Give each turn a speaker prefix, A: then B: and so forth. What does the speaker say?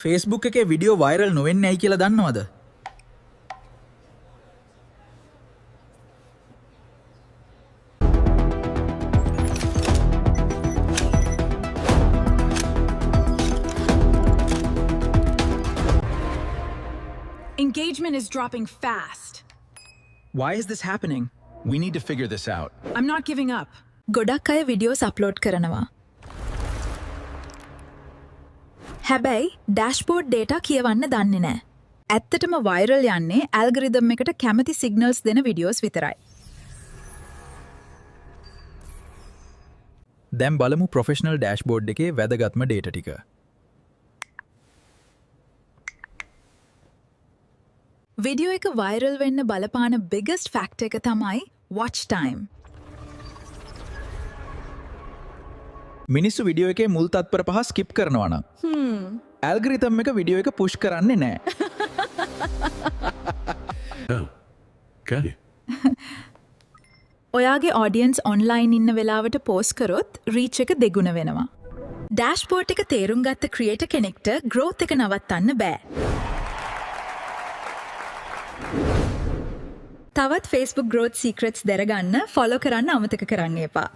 A: Facebook එකේ video viral නොවෙන්නේ ඇයි කියලා දන්නවද?
B: Engagement is dropping fast.
A: Why is this happening?
C: We need to figure this out.
B: I'm not giving up.
D: ගොඩක් අය videos upload කරනවා. හැබැයි ඩෑෂ්බෝඩ් ඩේටා කියවන්න දන්නේ නැහැ. ඇත්තටම වයිරල් යන්නේ ඇල්ගොරිතම් එකට කැමති සිග්නල්ස් දෙන වීඩියෝස් විතරයි.
A: දැන් බලමු ප්‍රොෆෙෂනල් ඩෑෂ්බෝඩ් එකේ වැදගත්ම ඩේටා ටික.
D: වීඩියෝ එක වයිරල් වෙන්න බලපාන biggest factor එක තමයි watch time.
A: මිනිස්සු වීඩියෝ එකේ මුල් තත්පර 5 ස්කිප් කරනවා නම් ඇල්ගොරිතම් එක වීඩියෝ එක පුෂ් කරන්නේ නැහැ.
C: Oh, okay.
D: ඔයාගේ audience online ඉන්න වෙලාවට post කරොත් reach එක දෙගුණ වෙනවා. dashboard එක තේරුම් ගත්ත creator කෙනෙක්ට growth එක නවත්තන්න බෑ. තවත් Facebook growth secrets දැනගන්න follow කරන්න අමතක කරන්න එපා.